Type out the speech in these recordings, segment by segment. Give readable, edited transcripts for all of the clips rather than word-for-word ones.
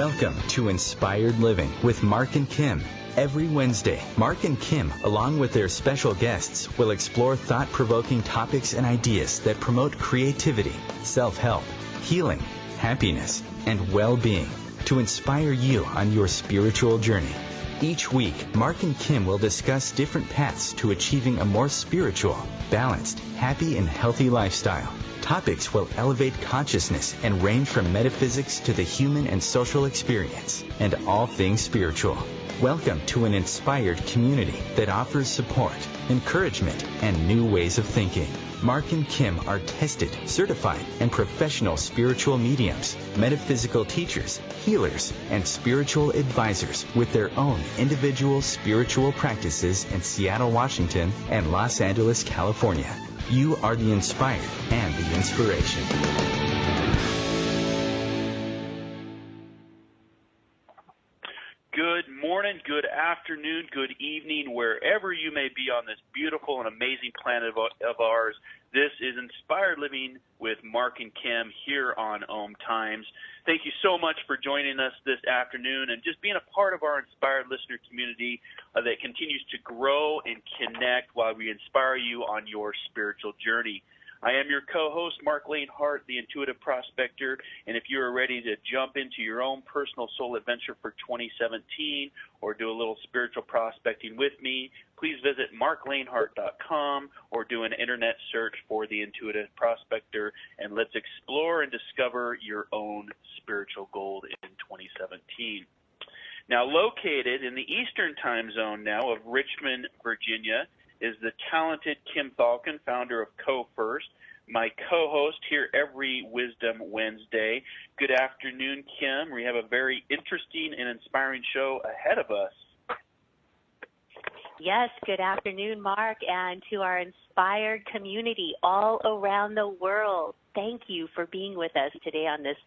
Welcome to Inspired Living with Mark and Kim. Every Wednesday, Mark and Kim, along with their special guests, will explore thought-provoking topics and ideas that promote creativity, self-help, healing, happiness, and well-being to inspire you on your spiritual journey. Each week, Mark and Kim will discuss different paths to achieving a more spiritual, balanced, happy, and healthy lifestyle. Topics will elevate consciousness and range from metaphysics to the human and social experience, and all things spiritual. Welcome to an inspired community that offers support, encouragement, and new ways of thinking. Mark and Kim are tested, certified, and professional spiritual mediums, metaphysical teachers, healers, and spiritual advisors with their own individual spiritual practices in Seattle, Washington, and Los Angeles, California. You are the inspired and the inspiration. Good morning, good afternoon, good evening, wherever you may be on this beautiful and amazing planet of ours. This is Inspired Living with Mark and Kim here on OMTimes. Thank you so much for joining us this afternoon and just being a part of our inspired listener community that continues to grow and connect while we inspire you on your spiritual journey. I am your co-host, Mark Lane Hart, the Intuitive Prospector, and if you are ready to jump into your own personal soul adventure for 2017 or do a little spiritual prospecting with me, please visit marklanehart.com or do an internet search for the Intuitive Prospector, and let's explore and discover your own spiritual gold in 2017. Now, located in the Eastern Time Zone now of Richmond, Virginia, is the talented Kim Thalken, founder of Co-First, my co-host here every Wisdom Wednesday. Good afternoon, Kim. We have a very interesting and inspiring show ahead of us. Yes, good afternoon, Mark, and to our inspired community all around the world. Thank you for being with us today on this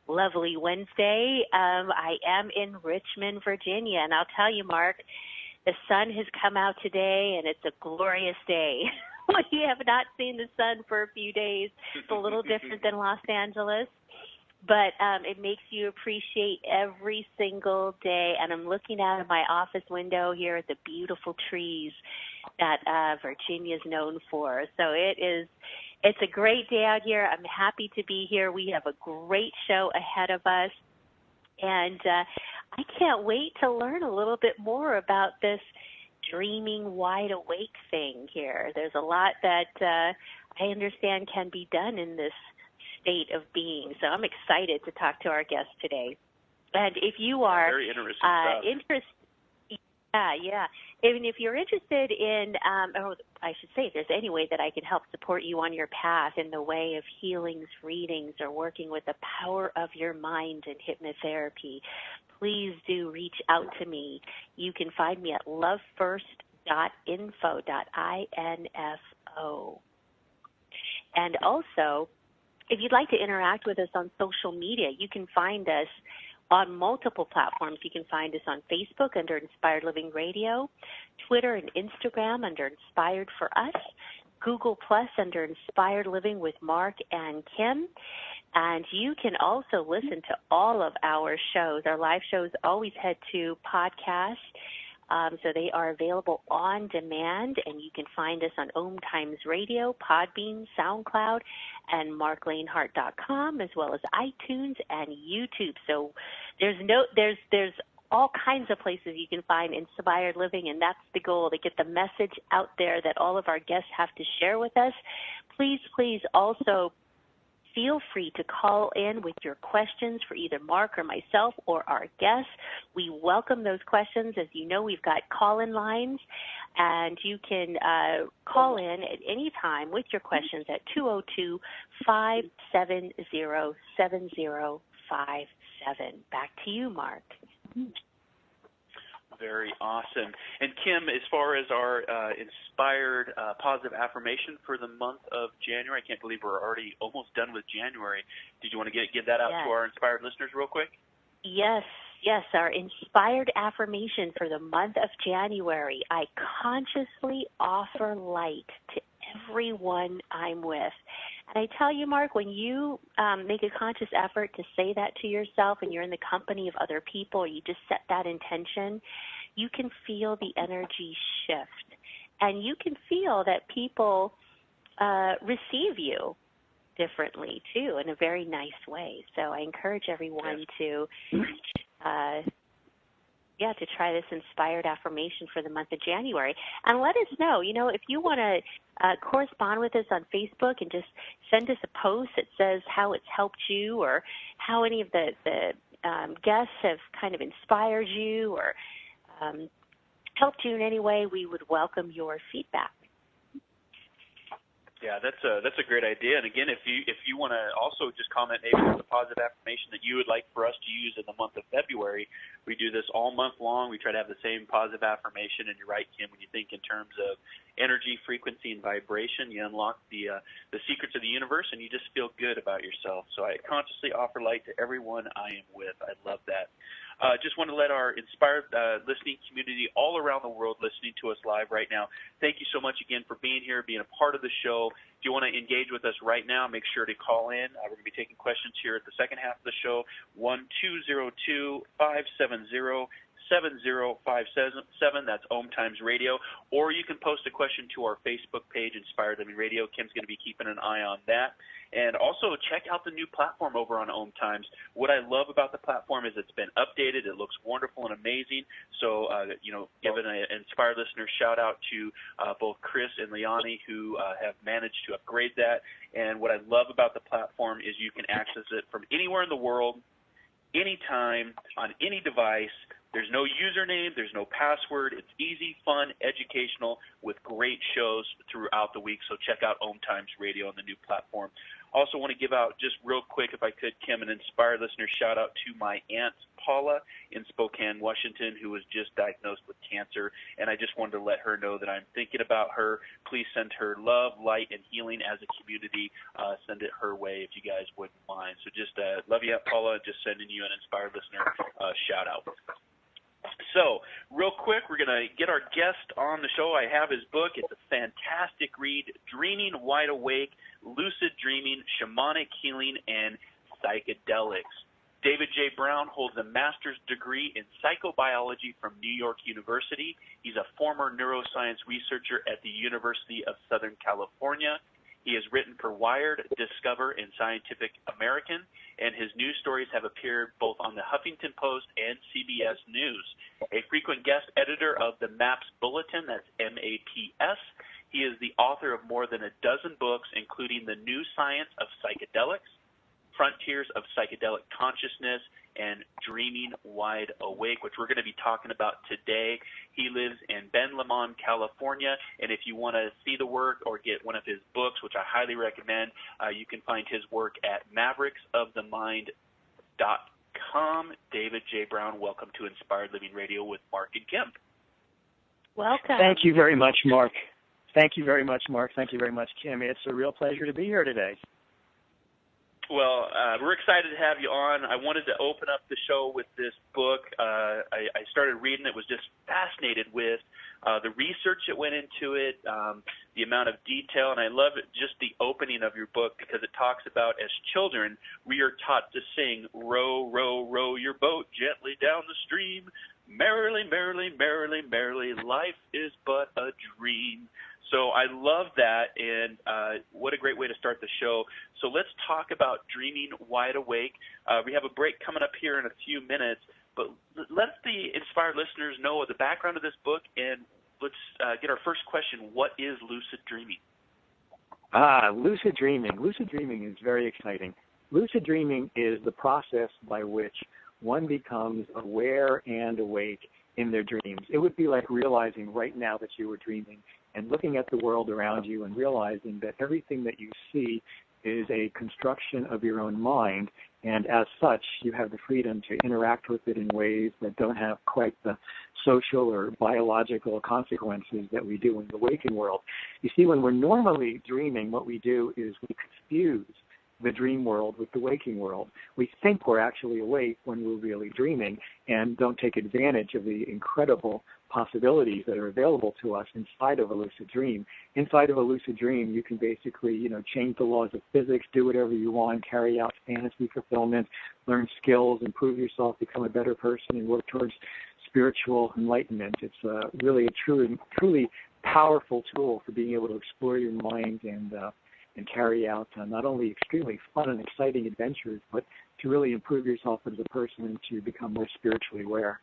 lovely Wednesday. I am in Richmond, Virginia, and I'll tell you, Mark, the sun has come out today, and it's a glorious day. We have not seen the sun for a few days. It's a little different than Los Angeles, but it makes you appreciate every single day. And I'm looking out of my office window here at the beautiful trees that Virginia is known for. So it's a great day out here. I'm happy to be here. We have a great show ahead of us. And I can't wait to learn a little bit more about this dreaming wide awake thing here. There's a lot that I understand can be done in this state of being. So I'm excited to talk to our guest today. And if you are interested, even if you're interested in, or I should say, if there's any way that I can help support you on your path in the way of healings, readings, or working with the power of your mind and hypnotherapy, please do reach out to me. You can find me at lovefirst.info.info. And also, if you'd like to interact with us on social media, you can find us on multiple platforms. You can find us on Facebook under Inspired Living Radio, Twitter and Instagram under Inspired for Us, Google Plus under Inspired Living with Mark and Kim. And you can also listen to all of our shows. Our live shows always head to podcasts, so they are available on demand, and you can find us on OMTimes Radio, Podbean, SoundCloud, and marklanehart.com, as well as iTunes and YouTube. So there's all kinds of places you can find Inspired Living, and that's the goal, to get the message out there that all of our guests have to share with us. Please also feel free to call in with your questions for either Mark or myself or our guests. We welcome those questions. As you know, we've got call-in lines, and you can call in at any time with your questions at 202-570-7057. Back to you, Mark. Very awesome. And Kim, as far as our inspired positive affirmation for the month of January, I can't believe we're already almost done with January. Did you want to give that out to our inspired listeners real quick? Yes, our inspired affirmation for the month of January. I consciously offer light to everyone I'm with. And I tell you, Mark, when you make a conscious effort to say that to yourself and you're in the company of other people, or you just set that intention, you can feel the energy shift. And you can feel that people receive you differently, too, in a very nice way. So I encourage everyone to try this inspired affirmation for the month of January. And let us know, if you want to correspond with us on Facebook and just send us a post that says how it's helped you or how any of the guests have kind of inspired you or helped you in any way, we would welcome your feedback. Yeah, that's a great idea. And again, if you want to also just comment maybe on the positive affirmation that you would like for us to use in the month of February, we do this all month long. We try to have the same positive affirmation. And you're right, Kim, when you think in terms of energy, frequency, and vibration, you unlock the secrets of the universe, and you just feel good about yourself. So I consciously offer light to everyone I am with. I love that. Just want to let our inspired listening community all around the world listening to us live right now, thank you so much again for being here, being a part of the show. If you want to engage with us right now, make sure to call in. We're going to be taking questions here at the second half of the show, 1-202-570-7057. That's OMTimes Radio. Or you can post a question to our Facebook page, Inspired Living Radio. Kim's going to be keeping an eye on that. And also check out the new platform over on OMTimes. What I love about the platform is it's been updated. It looks wonderful and amazing. So, giving an inspired listener shout out to both Chris and Liani who have managed to upgrade that. And what I love about the platform is you can access it from anywhere in the world, anytime, on any device. There's no username. There's no password. It's easy, fun, educational with great shows throughout the week. So check out OMTimes Radio on the new platform. Also want to give out just real quick, if I could, Kim, an inspired listener shout out to my aunt Paula in Spokane, Washington, who was just diagnosed with cancer. And I just wanted to let her know that I'm thinking about her. Please send her love, light, and healing as a community. Send it her way if you guys wouldn't mind. So just love you, Aunt Paula. Just sending you an inspired listener shout out. So, real quick, we're going to get our guest on the show. I have his book. It's a fantastic read, Dreaming Wide Awake, Lucid Dreaming, Shamanic Healing and Psychedelics. David J. Brown holds a master's degree in psychobiology from New York University. He's a former neuroscience researcher at the University of Southern California. He has written for Wired, Discover, and Scientific American, and his news stories have appeared both on the Huffington Post and CBS News. A frequent guest editor of the MAPS Bulletin, that's MAPS. He is the author of more than a dozen books, including The New Science of Psychedelics, Frontiers of Psychedelic Consciousness, and Dreaming Wide Awake, which we're going to be talking about today. He lives in Ben Lomond, California, and if you want to see the work or get one of his books, which I highly recommend, you can find his work at mavericksofthemind.com. David J. Brown, welcome to Inspired Living Radio with Mark and Kim. Welcome. Thank you very much, Mark. Thank you very much, Mark. Thank you very much, Kim. It's a real pleasure to be here today. Well, we're excited to have you on. I wanted to open up the show with this book. I started reading it, was just fascinated with the research that went into it, the amount of detail, and I love it, just the opening of your book because it talks about as children, we are taught to sing, row, row, row your boat gently down the stream, merrily, merrily, merrily, merrily, life is but a dream. So I love that, and what a great way to start the show. So let's talk about Dreaming Wide Awake. We have a break coming up here in a few minutes, but let the inspired listeners know the background of this book, and let's get our first question. What is lucid dreaming? Lucid dreaming. Lucid dreaming is very exciting. Lucid dreaming is the process by which one becomes aware and awake in their dreams. It would be like realizing right now that you were dreaming and looking at the world around you and realizing that everything that you see is a construction of your own mind, and as such, you have the freedom to interact with it in ways that don't have quite the social or biological consequences that we do in the waking world. You see, when we're normally dreaming, what we do is we confuse the dream world with the waking world. We think we're actually awake when we're really dreaming and don't take advantage of the incredible possibilities that are available to us inside of a lucid dream. Inside of a lucid dream, you can basically, change the laws of physics, do whatever you want, carry out fantasy fulfillment, learn skills, improve yourself, become a better person, and work towards spiritual enlightenment. It's really a truly powerful tool for being able to explore your mind and carry out not only extremely fun and exciting adventures, but to really improve yourself as a person and to become more spiritually aware.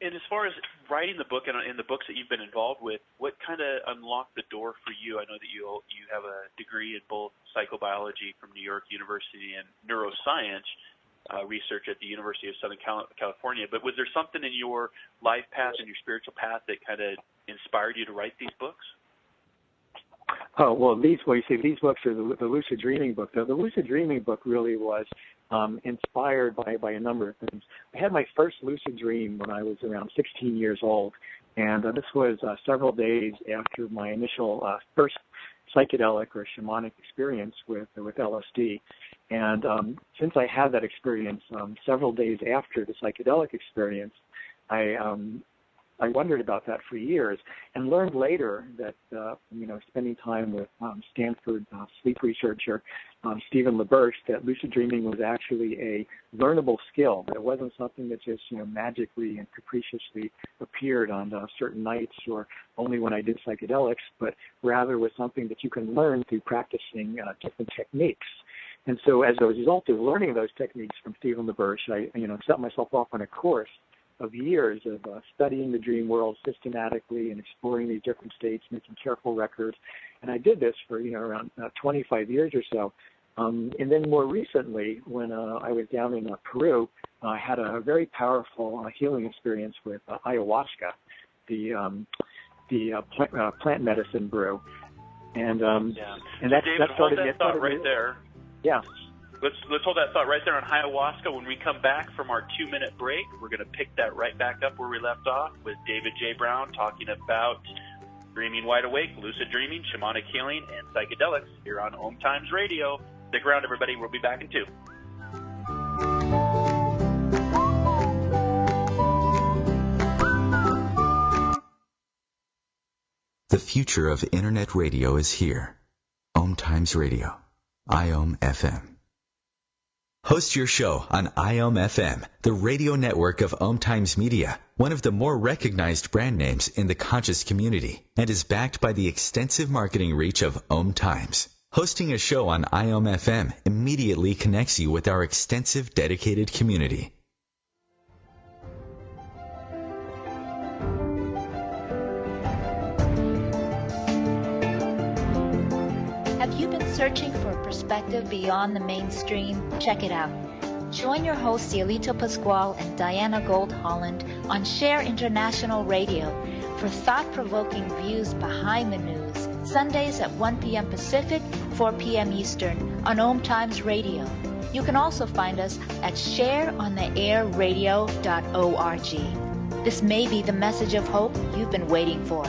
And as far as writing the book and in the books that you've been involved with, what kind of unlocked the door for you? I know that you have a degree in both psychobiology from New York University and neuroscience research at the University of Southern California. But was there something in your life path and your spiritual path that kind of inspired you to write these books? Oh, well, these books are the Lucid Dreaming book. The Lucid Dreaming book really was inspired by a number of things. I had my first lucid dream when I was around 16 years old, and this was several days after my initial first psychedelic or shamanic experience with LSD. And since I had that experience several days after the psychedelic experience, I wondered about that for years and learned later that, spending time with Stanford sleep researcher Stephen LaBerge, that lucid dreaming was actually a learnable skill. That it wasn't something that just, magically and capriciously appeared on certain nights or only when I did psychedelics, but rather was something that you can learn through practicing different techniques. And so as a result of learning those techniques from Stephen LaBerge, I, set myself off on a course of years of studying the dream world systematically and exploring these different states, making careful records. And I did this for, around 25 years or so. And then more recently, when I was down in Peru, I had a very powerful healing experience with Ayahuasca, the plant medicine brew. And David, that started hold that thought right there. Yeah. Let's hold that thought right there on ayahuasca. When we come back from our 2-minute break, we're going to pick that right back up where we left off with David J. Brown talking about dreaming wide awake, lucid dreaming, shamanic healing, and psychedelics here on OMTimes Radio. Stick around, everybody. We'll be back in 2. The future of Internet radio is here. OMTimes Radio. IOM FM. Host your show on IOM FM, the radio network of OMTimes Media, one of the more recognized brand names in the conscious community, and is backed by the extensive marketing reach of OMTimes. Hosting a show on IOM FM immediately connects you with our extensive dedicated community. Have you been searching for a perspective beyond the mainstream? Check it out. Join your hosts Cielito Pascual and Diana Gold Holland on Share International Radio for thought-provoking views behind the news, Sundays at 1 p.m. Pacific, 4 p.m. Eastern on OMTimes Radio. You can also find us at shareontheairradio.org. This may be the message of hope you've been waiting for.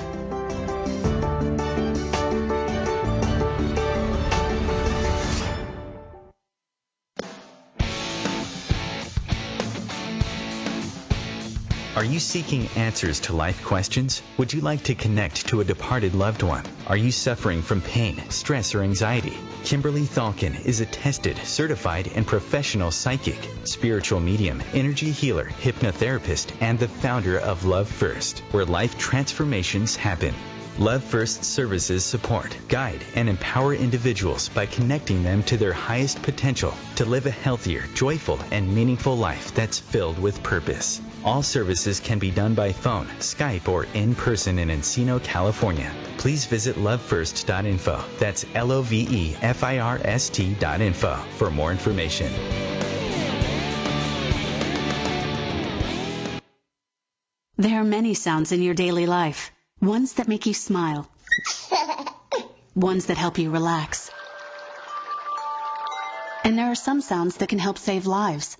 Are you seeking answers to life questions? Would you like to connect to a departed loved one? Are you suffering from pain, stress, or anxiety? Kimberly Thalkin is a tested, certified, and professional psychic, spiritual medium, energy healer, hypnotherapist, and the founder of Love First, where life transformations happen. Love First services support, guide, and empower individuals by connecting them to their highest potential to live a healthier, joyful, and meaningful life that's filled with purpose. All services can be done by phone, Skype, or in person in Encino, California. Please visit lovefirst.info. That's LOVEFIRST.info for more information. There are many sounds in your daily life. Ones that make you smile. Ones that help you relax. And there are some sounds that can help save lives.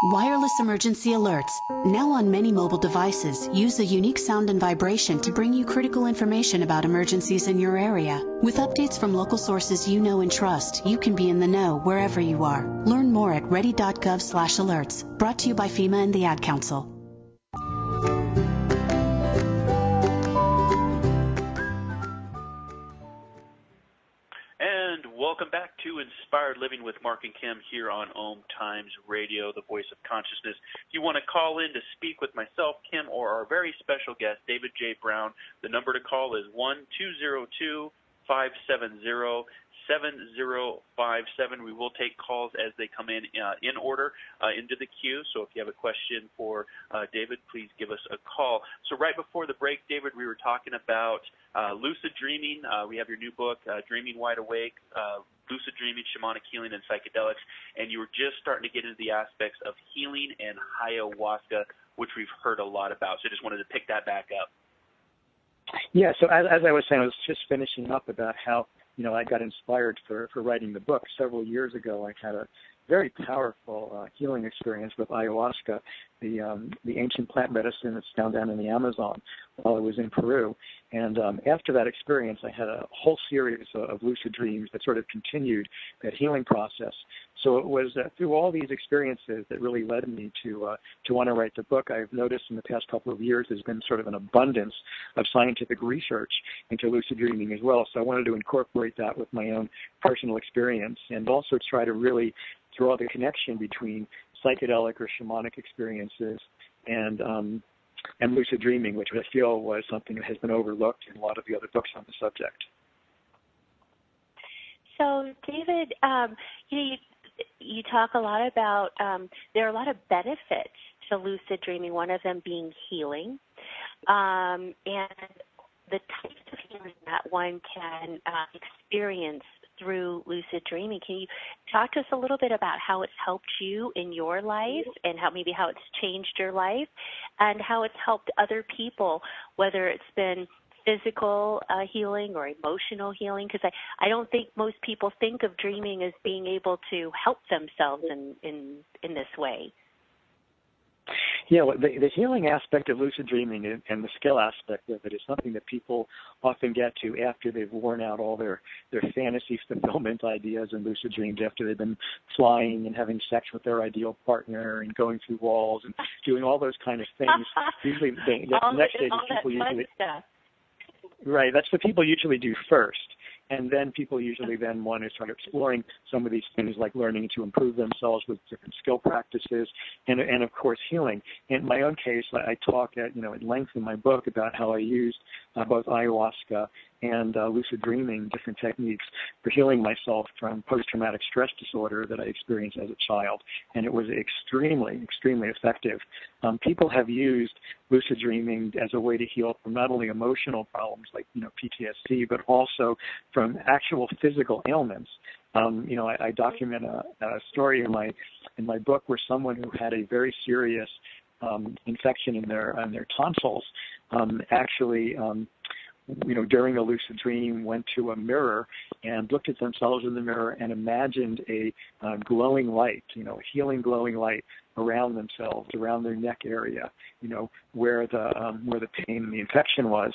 Wireless emergency alerts, now on many mobile devices, use a unique sound and vibration to bring you critical information about emergencies in your area. With updates from local sources you know and trust, you can be in the know wherever you are. Learn more at ready.gov/alerts. Brought to you by FEMA and the Ad Council. Welcome back to Inspired Living with Mark and Kim here on OMTimes Radio, the voice of consciousness. If you want to call in to speak with myself, Kim, or our very special guest, David J. Brown, the number to call is 1-202-570-7057. We will take calls as they come in order into the queue. So if you have a question for David, please give us a call. So right before the break, David, we were talking about lucid dreaming. We have your new book, Dreaming Wide Awake, Lucid Dreaming, Shamanic Healing and Psychedelics, and you were just starting to get into the aspects of healing and ayahuasca, which we've heard a lot about. So I just wanted to pick that back up. Yeah, so as I was saying, I was just finishing up about how, I got inspired for writing the book. Several years ago, I had a very powerful healing experience with ayahuasca, the ancient plant medicine that's found down in the Amazon while I was in Peru. And after that experience, I had a whole series of lucid dreams that sort of continued that healing process. So it was through all these experiences that really led me to want to write the book. I've noticed in the past couple of years there's been sort of an abundance of scientific research into lucid dreaming as well. So I wanted to incorporate that with my own personal experience and also try to really draw the connection between psychedelic or shamanic experiences and lucid dreaming, which I feel was something that has been overlooked in a lot of the other books on the subject. So, David, you talk a lot about there are a lot of benefits to lucid dreaming, one of them being healing, and the types of healing that one can experience through lucid dreaming. Can you talk to us a little bit about how it's helped you in your life and how it's changed your life and how it's helped other people, whether it's been physical healing or emotional healing? Because I don't think most people think of dreaming as being able to help themselves in this way. Yeah, well, the healing aspect of lucid dreaming and the skill aspect of it is something that people often get to after they've worn out all their fantasy fulfillment ideas and lucid dreams, after they've been flying and having sex with their ideal partner and going through walls and doing all those kind of things. Usually, the next day, people usually stuff. Right, that's what people usually do first. And then people usually then want to start exploring some of these things like learning to improve themselves with different skill practices and of course, healing. In my own case, I talk at length in my book about how I used both ayahuasca and lucid dreaming, different techniques for healing myself from post-traumatic stress disorder that I experienced as a child. And it was extremely, extremely effective. People have used lucid dreaming as a way to heal from not only emotional problems like, PTSD, but also from actual physical ailments. I document a story in my book where someone who had a very serious infection in their tonsils actually during a lucid dream went to a mirror and looked at themselves in the mirror and imagined a glowing light, a healing glowing light around themselves, around their neck area, where the pain and the infection was.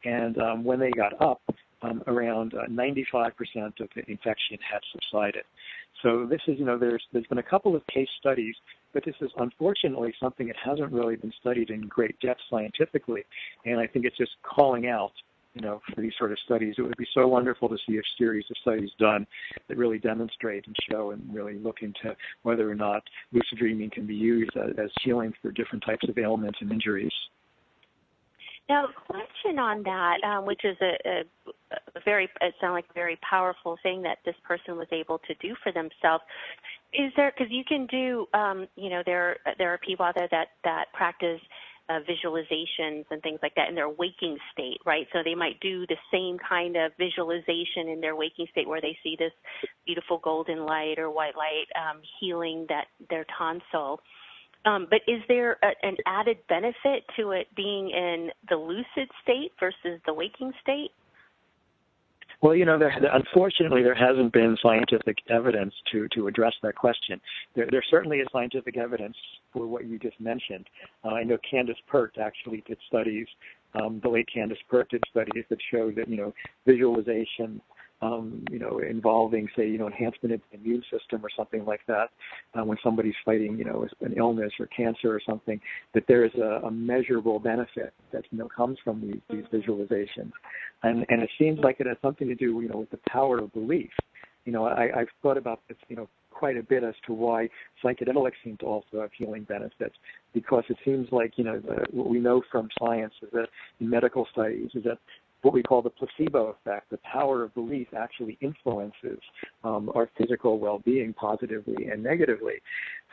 And when they got up, around 95% of the infection had subsided. So this is, there's been a couple of case studies, but this is unfortunately something that hasn't really been studied in great depth scientifically. And I think it's just calling out, for these sort of studies. It would be so wonderful to see a series of studies done that really demonstrate and show and really look into whether or not lucid dreaming can be used as healing for different types of ailments and injuries. Now, a question on that, which is it sounds like a very powerful thing that this person was able to do for themselves. Is there, because you can do, there are people out there that practice visualizations and things like that in their waking state, right? So they might do the same kind of visualization in their waking state where they see this beautiful golden light or white light healing their tonsil. But is there an added benefit to it being in the lucid state versus the waking state? Well, unfortunately, there hasn't been scientific evidence to address that question. There certainly is scientific evidence for what you just mentioned. I know Candace Pert actually did studies. The late Candace Pert did studies that showed that visualization, involving, say, enhancement of the immune system or something like that, when somebody's fighting, an illness or cancer or something, that there is a measurable benefit that comes from these visualizations, and it seems like it has something to do, with the power of belief. I've thought about this, quite a bit as to why psychedelics seem to also have healing benefits, because it seems like, what we know from science is that in medical studies is that what we call the placebo effect, the power of belief actually influences our physical well-being positively and negatively.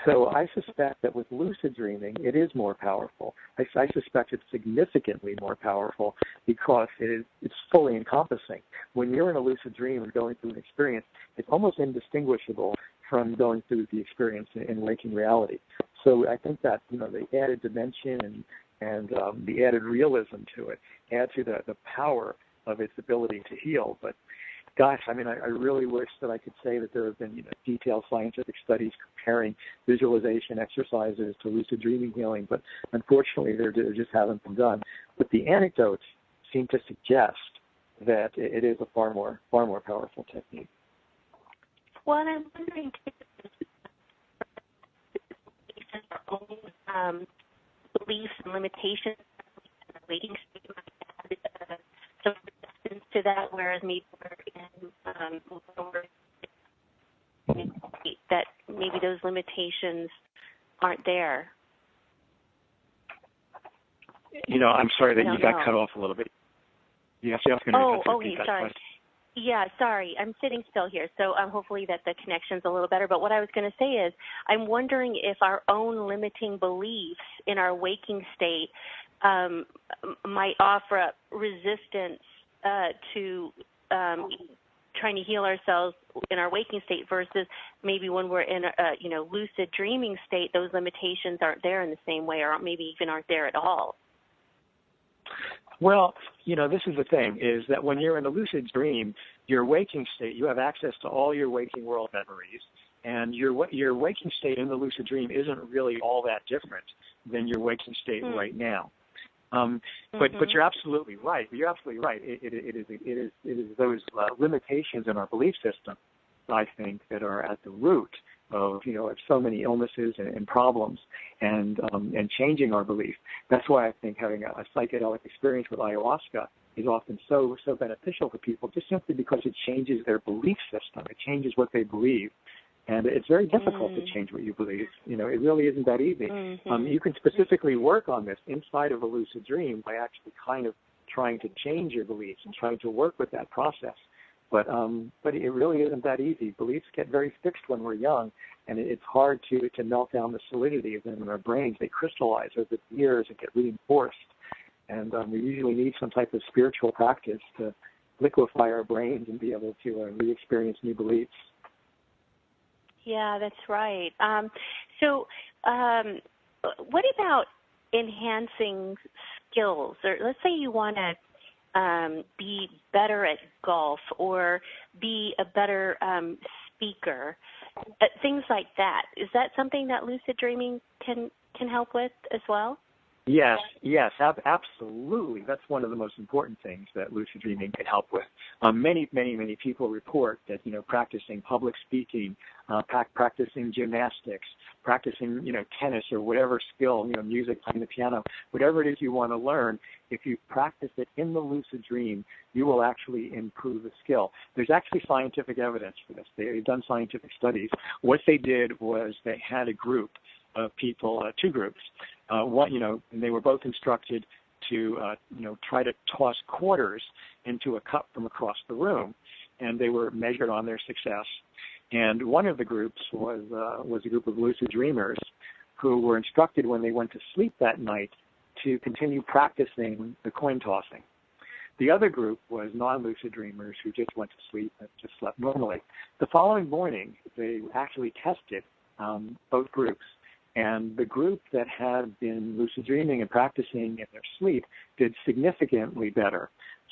So I suspect that with lucid dreaming, it is more powerful. I suspect it's significantly more powerful because it's fully encompassing. When you're in a lucid dream or going through an experience, it's almost indistinguishable from going through the experience in waking reality. So I think that, the added dimension and the added realism to it add to the power of its ability to heal. But gosh, I really wish that I could say that there have been detailed scientific studies comparing visualization exercises to lucid dreaming healing, but unfortunately there just haven't been done. But the anecdotes seem to suggest that it is a far more powerful technique. Well, and I'm wondering beliefs and limitations in the waiting state might add some resistance to that, whereas maybe we're in that maybe those limitations aren't there. I'm sorry that you got cut off a little bit. Yes, I was going to repeat that sorry. question. Yeah, sorry. I'm sitting still here, so hopefully that the connection's a little better. But what I was going to say is I'm wondering if our own limiting beliefs in our waking state might offer up resistance to trying to heal ourselves in our waking state versus maybe when we're in a lucid dreaming state, those limitations aren't there in the same way, or maybe even aren't there at all. Well, this is the thing, is that when you're in a lucid dream, your waking state, you have access to all your waking world memories, and your waking state in the lucid dream isn't really all that different than your waking state right now. But you're absolutely right. You're absolutely right. It is those limitations in our belief system, I think, that are at the root of so many illnesses and problems, and changing our belief. That's why I think having a psychedelic experience with ayahuasca is often so beneficial for people, just simply because it changes their belief system. It changes what they believe. And it's very difficult to change what you believe. It really isn't that easy. You can specifically work on this inside of a lucid dream by actually kind of trying to change your beliefs and trying to work with that process. But it really isn't that easy. Beliefs get very fixed when we're young, and it's hard to melt down the solidity of them in our brains. They crystallize over the years and get reinforced. And we usually need some type of spiritual practice to liquefy our brains and be able to re-experience new beliefs. Yeah, that's right. So what about enhancing skills? Or let's say you want to be better at golf or be a better speaker, things like that. Is that something that lucid dreaming can help with as well? Yes, absolutely. That's one of the most important things that lucid dreaming can help with. Many people report that, practicing public speaking, practicing gymnastics, practicing, tennis or whatever skill, music, playing the piano, whatever it is you want to learn, if you practice it in the lucid dream, you will actually improve the skill. There's actually scientific evidence for this. They've done scientific studies. What they did was they had a group of people, two groups. And they were both instructed to, try to toss quarters into a cup from across the room, and they were measured on their success. And one of the groups was a group of lucid dreamers who were instructed when they went to sleep that night to continue practicing the coin tossing. The other group was non-lucid dreamers who just went to sleep and just slept normally. The following morning, they actually tested both groups. And the group that had been lucid dreaming and practicing in their sleep did significantly better.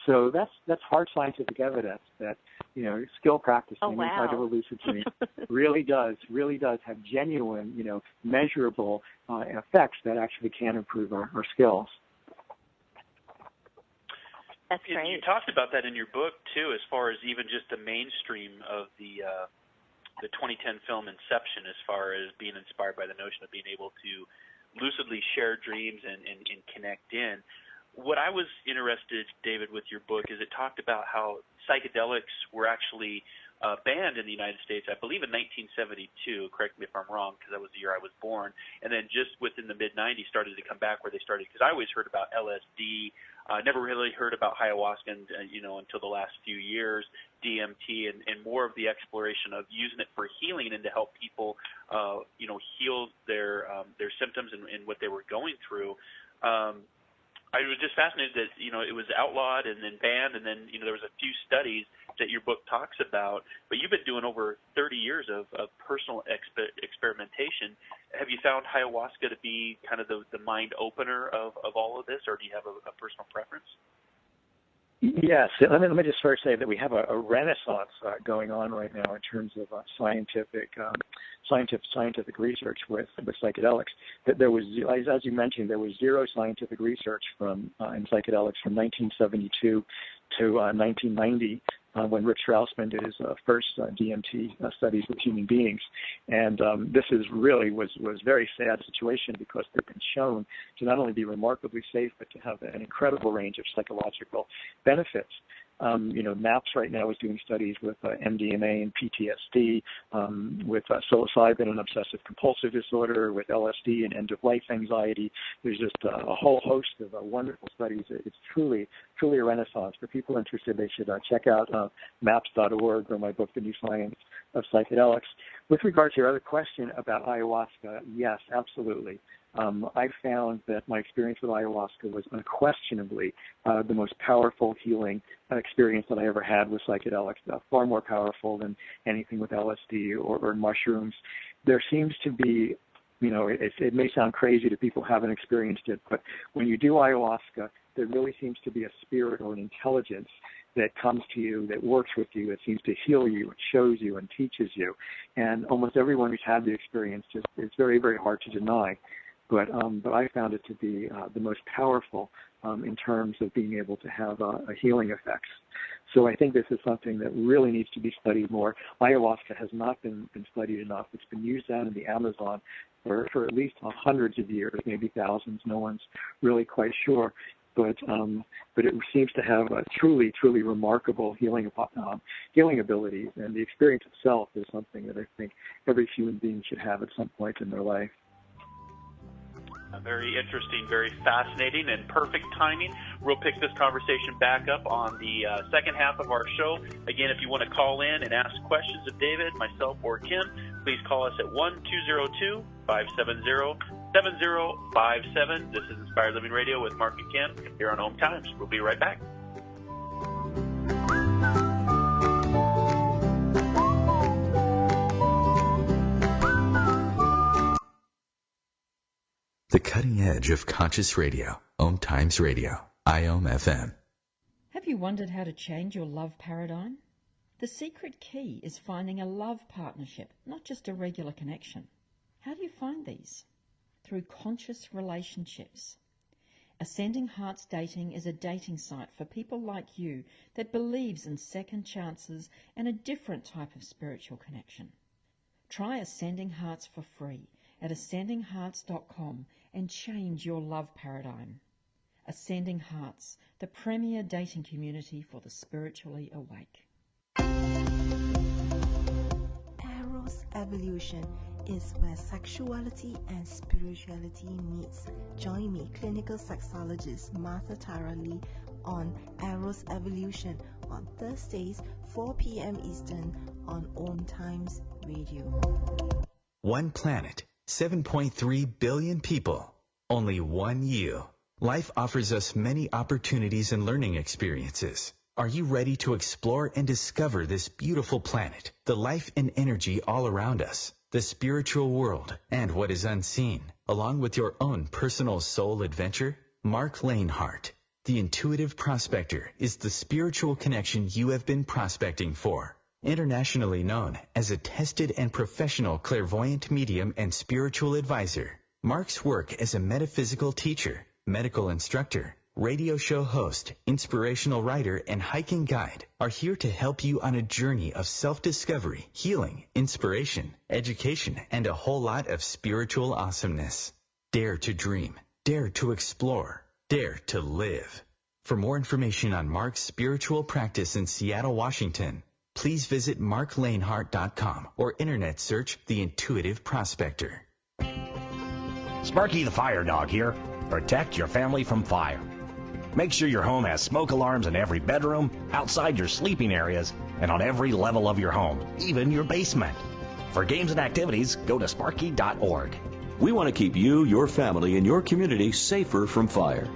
So that's hard scientific evidence that, skill practicing inside of a lucid dream really does have genuine, measurable effects that actually can improve our skills. That's great. You talked about that in your book too, as far as even just the mainstream of the 2010 film Inception, as far as being inspired by the notion of being able to lucidly share dreams and connect in. What I was interested, David, with your book is it talked about how psychedelics were actually banned in the United States, I believe in 1972, correct me if I'm wrong, because that was the year I was born, and then just within the mid-90s started to come back where they started, because I always heard about LSD, never really heard about ayahuasca until the last few years, DMT, and more of the exploration of using it for healing and to help people, heal their symptoms and what they were going through. I was just fascinated that, it was outlawed and then banned, and then, there was a few studies that your book talks about, but you've been doing over 30 years of personal experimentation. Have you found ayahuasca to be kind of the mind opener of all of this, or do you have a personal preference? Yes. Let me just first say that we have a renaissance going on right now in terms of scientific research with psychedelics. That there was, as you mentioned, there was zero scientific research in psychedelics from 1972 to 1990. When Rick Straussman did his first DMT studies with human beings. And this was a very sad situation because they've been shown to not only be remarkably safe, but to have an incredible range of psychological benefits. MAPS right now is doing studies with MDMA and PTSD, with psilocybin and obsessive compulsive disorder, with LSD and end-of-life anxiety. There's just a whole host of wonderful studies. It's truly a renaissance. For people interested, they should check out maps.org or my book, The New Science of Psychedelics. With regard to your other question about ayahuasca, yes, absolutely. I found that my experience with ayahuasca was unquestionably the most powerful healing experience that I ever had with psychedelics, far more powerful than anything with LSD or mushrooms. There seems to be, it may sound crazy to people who haven't experienced it, but when you do ayahuasca, there really seems to be a spirit or an intelligence that comes to you, that works with you, that seems to heal you, it shows you and teaches you. And almost everyone who's had the experience, it's very, very hard to deny. But I found it to be the most powerful in terms of being able to have a healing effects. So I think this is something that really needs to be studied more. Ayahuasca has not been studied enough. It's been used out in the Amazon for at least hundreds of years, maybe thousands. No one's really quite sure. But it seems to have a truly remarkable healing abilities, and the experience itself is something that I think every human being should have at some point in their life. Very interesting, very fascinating, and perfect timing. We'll pick this conversation back up on the second half of our show. Again, if you want to call in and ask questions of David, myself, or Kim, please call us at 1-202-570-7057. This is Inspired Living Radio with Mark and Kim here on OMTimes. We'll be right back. The cutting edge of conscious radio, OMTimes Radio, IOM FM. Have you wondered how to change your love paradigm? The secret key is finding a love partnership, not just a regular connection. How do you find these? Through conscious relationships. Ascending Hearts Dating is a dating site for people like you that believes in second chances and a different type of spiritual connection. Try Ascending Hearts for free at ascendinghearts.com and change your love paradigm. Ascending Hearts, the premier dating community for the spiritually awake. Eros Evolution is where sexuality and spirituality meets. Join me, clinical sexologist Martha Tara Lee, on Eros Evolution on Thursdays, 4 p.m. Eastern on OMTimes Radio. One planet, 7.3 billion people, only one you. Life offers us many opportunities and learning experiences. Are you ready to explore and discover this beautiful planet, the life and energy all around us, the spiritual world, and what is unseen, along with your own personal soul adventure? Mark Lanehart, The intuitive prospector is the spiritual connection you have been prospecting for. Internationally known as a tested and professional clairvoyant medium and spiritual advisor, Mark's work as a metaphysical teacher, medical instructor, radio show host, inspirational writer, and hiking guide are here to help you on a journey of self-discovery, healing, inspiration, education, and a whole lot of spiritual awesomeness. Dare to dream. Dare to explore. Dare to live. For more information on Mark's spiritual practice in Seattle, Washington, please visit marklanehart.com or internet search The Intuitive Prospector. Sparky the Fire Dog here. Protect your family from fire. Make sure your home has smoke alarms in every bedroom, outside your sleeping areas, and on every level of your home, even your basement. For games and activities, go to sparky.org. We want to keep you, your family, and your community safer from fire.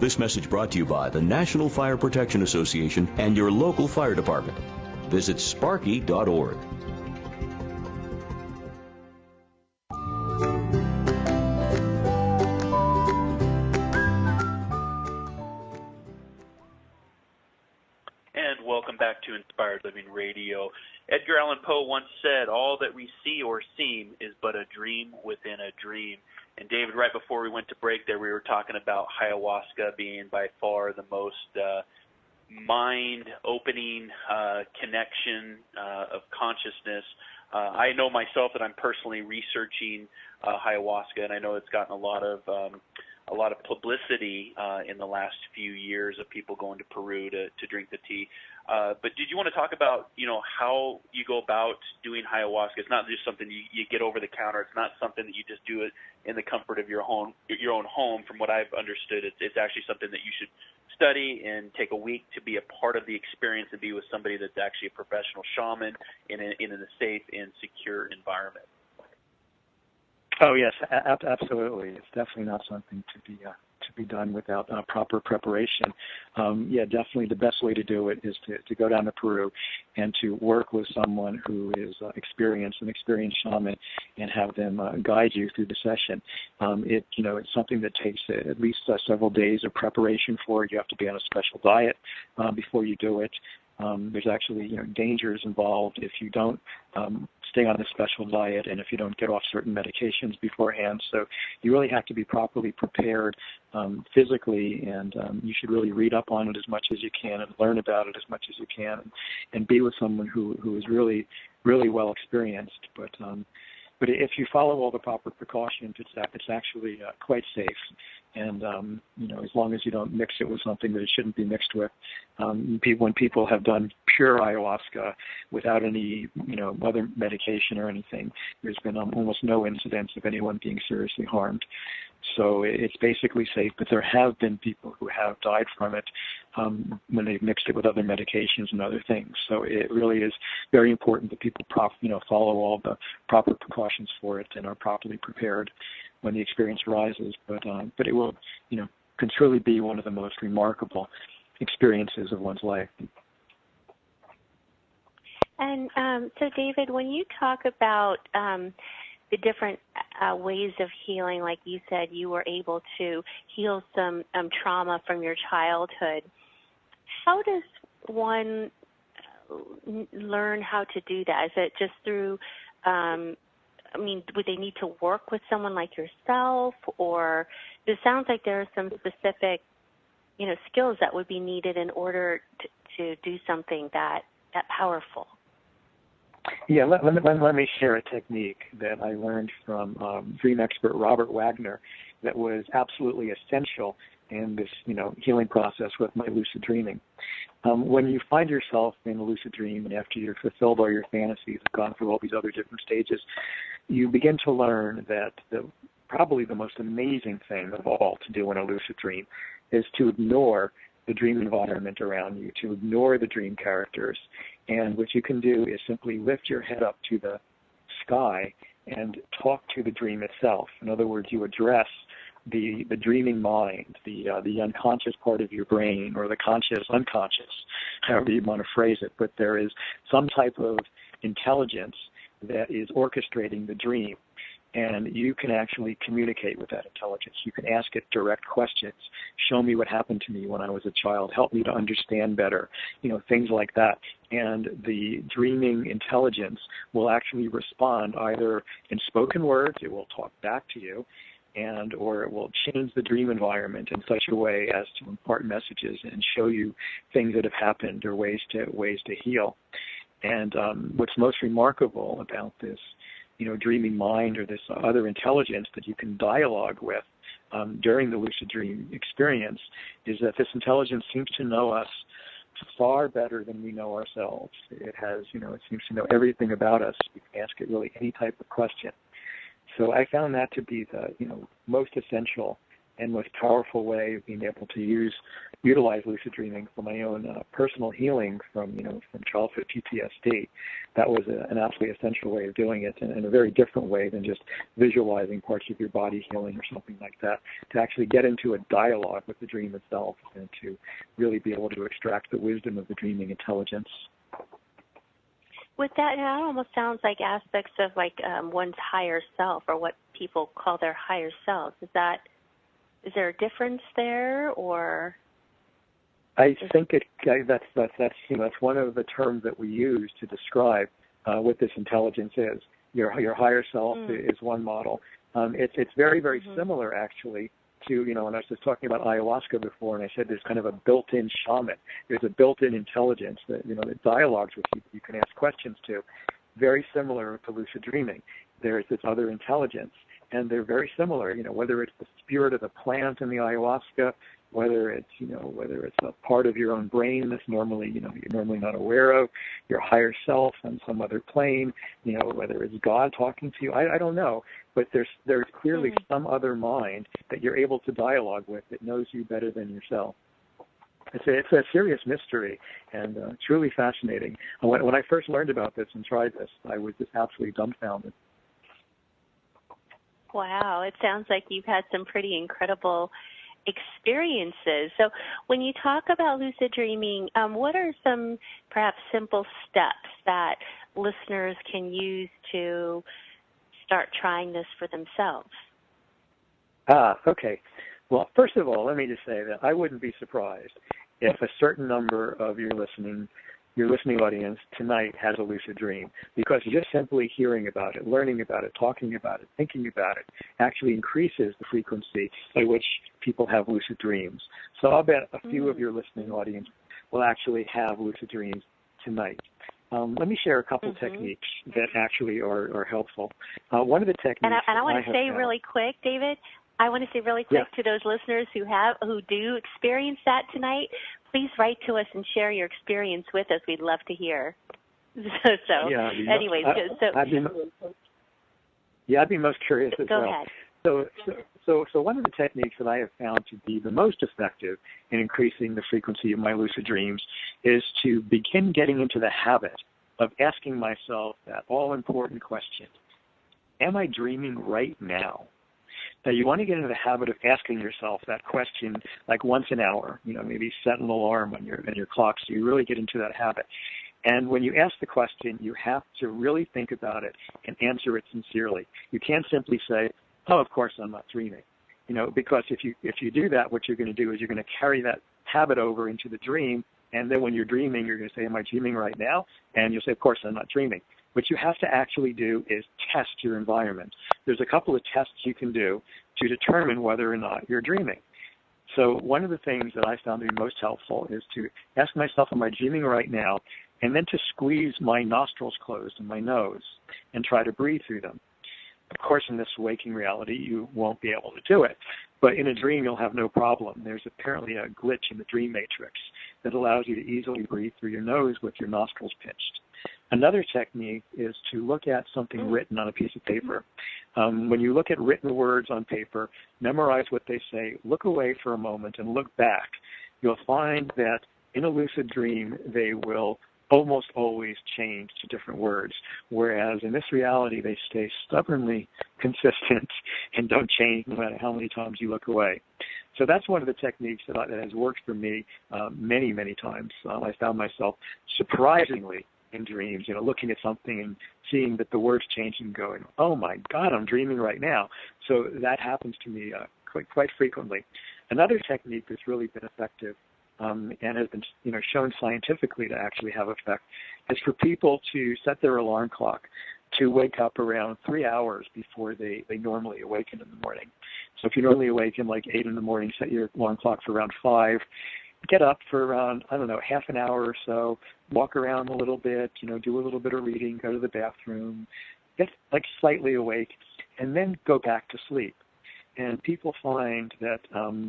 This message brought to you by the National Fire Protection Association and your local fire department. Visit sparky.org. And welcome back to Inspired Living Radio. Edgar Allan Poe once said, "All that we see or seem is but a dream within a dream." And David, right before we went to break there, we were talking about ayahuasca being by far the most mind-opening connection of consciousness. I know myself that I'm personally researching ayahuasca, and I know it's gotten a lot of publicity in the last few years of people going to Peru to drink the tea. But did you want to talk about, how you go about doing ayahuasca? It's not just something you get over the counter. It's not something that you just do it in the comfort of your own home. From what I've understood, it's actually something that you should study and take a week to be a part of the experience and be with somebody that's actually a professional shaman in a safe and secure environment. Oh yes, absolutely. It's definitely not something to be done without proper preparation. Definitely the best way to do it is to go down to Peru and to work with someone who is an experienced shaman, and have them guide you through the session. It's something that takes at least several days of preparation for it. You have to be on a special diet before you do it. There's actually dangers involved if you don't stay on a special diet and if you don't get off certain medications beforehand. So you really have to be properly prepared physically, and you should really read up on it as much as you can and learn about it as much as you can, and be with someone who is really, really well experienced. But if you follow all the proper precautions, it's actually quite safe. And, as long as you don't mix it with something that it shouldn't be mixed with. When people have done pure ayahuasca without any, other medication or anything, there's been almost no incidents of anyone being seriously harmed. So it's basically safe, but there have been people who have died from it when they've mixed it with other medications and other things. So it really is very important that people follow all the proper precautions for it and are properly prepared when the experience arises. But it will, can truly be one of the most remarkable experiences of one's life. And so, David, when you talk about the different ways of healing, like you said, you were able to heal some trauma from your childhood. How does one learn how to do that? Is it just through, would they need to work with someone like yourself? Or it sounds like there are some specific, skills that would be needed in order to do something that powerful. Yeah, let me share a technique that I learned from dream expert Robert Wagner that was absolutely essential in this, healing process with my lucid dreaming. When you find yourself in a lucid dream and after you've fulfilled all your fantasies and gone through all these other different stages, you begin to learn that probably the most amazing thing of all to do in a lucid dream is to ignore the dream environment around you, to ignore the dream characters. And what you can do is simply lift your head up to the sky and talk to the dream itself. In other words, you address the dreaming mind, the unconscious part of your brain, or the conscious unconscious, however you want to phrase it. But there is some type of intelligence that is orchestrating the dream. and you can actually communicate with that intelligence. You can ask it direct questions. Show me what happened to me when I was a child. Help me to understand better, things like that. And the dreaming intelligence will actually respond either in spoken words, it will talk back to you, or it will change the dream environment in such a way as to impart messages and show you things that have happened or ways to heal. And what's most remarkable about this, dreaming mind or this other intelligence that you can dialogue with during the lucid dream experience is that this intelligence seems to know us far better than we know ourselves. It has, it seems to know everything about us. You can ask it really any type of question. So I found that to be the, most essential and most powerful way of being able to utilize lucid dreaming for my own personal healing from childhood PTSD. That was an absolutely essential way of doing it, and a very different way than just visualizing parts of your body healing or something like that, to actually get into a dialogue with the dream itself and to really be able to extract the wisdom of the dreaming intelligence. With that, it almost sounds like aspects of one's higher self, or what people call their higher self. Is there a difference there, or? I think that's one of the terms that we use to describe what this intelligence is. Your higher self is one model. It's very, very similar actually to, and I was just talking about ayahuasca before, and I said there's kind of a built-in shaman. There's a built-in intelligence that, that dialogues with you, you can ask questions to. Very similar to lucid dreaming. There's this other intelligence, and they're very similar, whether it's the spirit of the plant in the ayahuasca, whether it's a part of your own brain that's normally, you're normally not aware of, your higher self on some other plane, whether it's God talking to you, I don't know, but there's clearly some other mind that you're able to dialogue with that knows you better than yourself. It's a serious mystery and truly fascinating. When I first learned about this and tried this, I was just absolutely dumbfounded. Wow, it sounds like you've had some pretty incredible experiences. So when you talk about lucid dreaming, what are some perhaps simple steps that listeners can use to start trying this for themselves? Okay. Well, first of all, let me just say that I wouldn't be surprised if a certain number of your listening audience tonight has a lucid dream, because just simply hearing about it, learning about it, talking about it, thinking about it actually increases the frequency by which people have lucid dreams. So I'll bet a few of your listening audience will actually have lucid dreams tonight. Let me share a couple techniques that actually are helpful. One of the techniques, and I want to say really quick, David, to those listeners who do experience that tonight, please write to us and share your experience with us. We'd love to hear. I'd be most curious as well. Go ahead. So one of the techniques that I have found to be the most effective in increasing the frequency of my lucid dreams is to begin getting into the habit of asking myself that all-important question: am I dreaming right now? Now, you want to get into the habit of asking yourself that question like once an hour, maybe set an alarm on your clock so you really get into that habit. And when you ask the question, you have to really think about it and answer it sincerely. You can't simply say, oh, of course I'm not dreaming, because if you do that, what you're going to do is you're going to carry that habit over into the dream, and then when you're dreaming, you're going to say, am I dreaming right now? And you'll say, of course I'm not dreaming. What you have to actually do is test your environment. There's a couple of tests you can do to determine whether or not you're dreaming. So one of the things that I found to be most helpful is to ask myself, am I dreaming right now? And then to squeeze my nostrils closed and my nose and try to breathe through them. Of course, in this waking reality, you won't be able to do it. But in a dream, you'll have no problem. There's apparently a glitch in the dream matrix that allows you to easily breathe through your nose with your nostrils pinched. Another technique is to look at something written on a piece of paper. When you look at written words on paper, memorize what they say, look away for a moment and look back. You'll find that in a lucid dream, they will almost always change to different words, whereas in this reality, they stay stubbornly consistent and don't change no matter how many times you look away. So that's one of the techniques that has worked for me many, many times. I found myself surprisingly in dreams, looking at something and seeing that the words change and going, oh my God, I'm dreaming right now. So that happens to me quite frequently. Another technique that's really been effective and has been shown scientifically to actually have effect is for people to set their alarm clock to wake up around 3 hours before they normally awaken in the morning. So if you normally awaken like 8 in the morning, set your alarm clock for around 5. Get up for around, half an hour or so, walk around a little bit, do a little bit of reading, go to the bathroom, get like slightly awake, and then go back to sleep. And people find that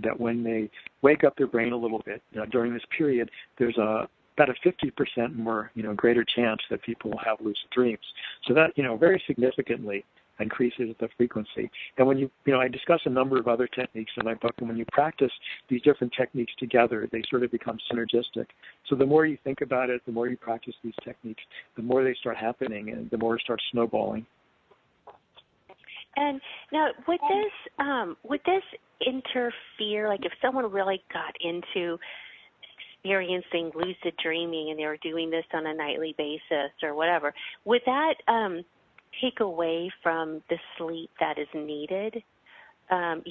that when they wake up their brain a little bit during this period, there's about a 50% more, greater chance that people will have lucid dreams. So that, very significantly increases the frequency. And when I discuss a number of other techniques in my book, and when you practice these different techniques together, they sort of become synergistic. So the more you think about it, the more you practice these techniques, the more they start happening, and the more it starts snowballing. And now, would this interfere, like if someone really got into experiencing lucid dreaming and they were doing this on a nightly basis or whatever, would that take away from the sleep that is needed? No,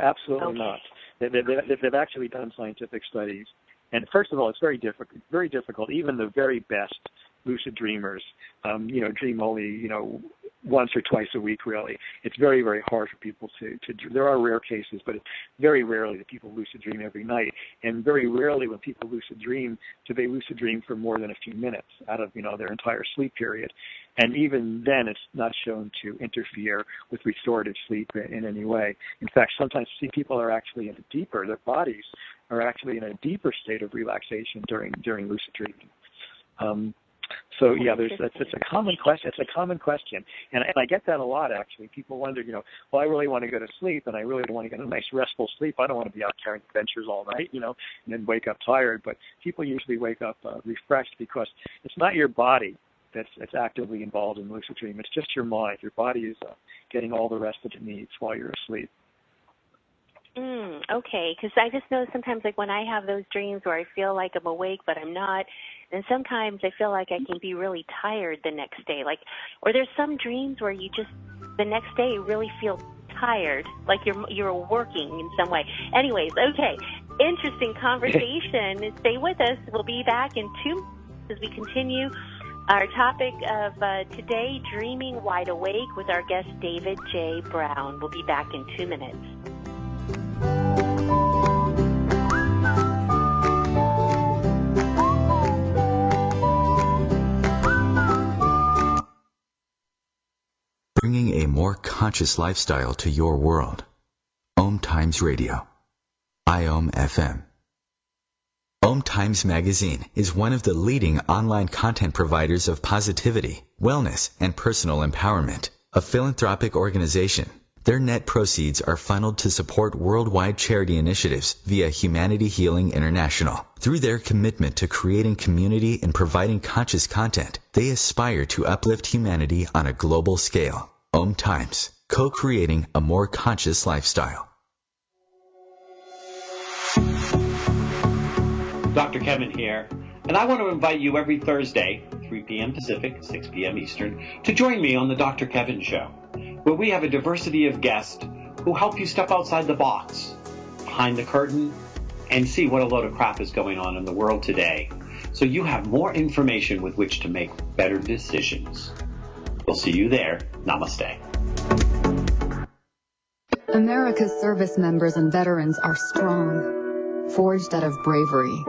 absolutely not. They've actually done scientific studies, and first of all, it's very difficult. Even the very best lucid dreamers, dream only, once or twice a week, really. It's very, very hard for people to there are rare cases, but it's very rarely that people lucid dream every night. And very rarely when people lucid dream, do they lucid dream for more than a few minutes out of, their entire sleep period. And even then, it's not shown to interfere with restorative sleep in any way. In fact, sometimes people are actually their bodies are actually in a deeper state of relaxation during lucid dreaming. So yeah, it's a common question. It's a common question, and I get that a lot actually. People wonder, well, I really want to go to sleep, and I really don't want to get a nice restful sleep. I don't want to be out carrying adventures all night, and then wake up tired. But people usually wake up refreshed because it's not your body that's actively involved in lucid dream. It's just your mind. Your body is getting all the rest that it needs while you're asleep. Okay, because I just know sometimes, like when I have those dreams where I feel like I'm awake but I'm not, and sometimes I feel like I can be really tired the next day. Or there's some dreams where you just the next day really feel tired, like you're working in some way. Anyways, okay, interesting conversation. Stay with us. We'll be back in 2 minutes as we continue our topic of today, Dreaming Wide Awake, with our guest David J. Brown. We'll be back in 2 minutes. Bringing a more conscious lifestyle to your world. OMTimes Radio. IOM FM. OMTimes Magazine is one of the leading online content providers of positivity, wellness, and personal empowerment. A philanthropic organization. Their net proceeds are funneled to support worldwide charity initiatives via Humanity Healing International. Through their commitment to creating community and providing conscious content, they aspire to uplift humanity on a global scale. OMTimes, co-creating a more conscious lifestyle. Dr. Kevin here, and I want to invite you every Thursday, 3 p.m. Pacific, 6 p.m. Eastern, to join me on the Dr. Kevin Show, where we have a diversity of guests who help you step outside the box, behind the curtain, and see what a load of crap is going on in the world today, so you have more information with which to make better decisions. We'll see you there. Namaste. America's service members and veterans are strong, forged out of bravery,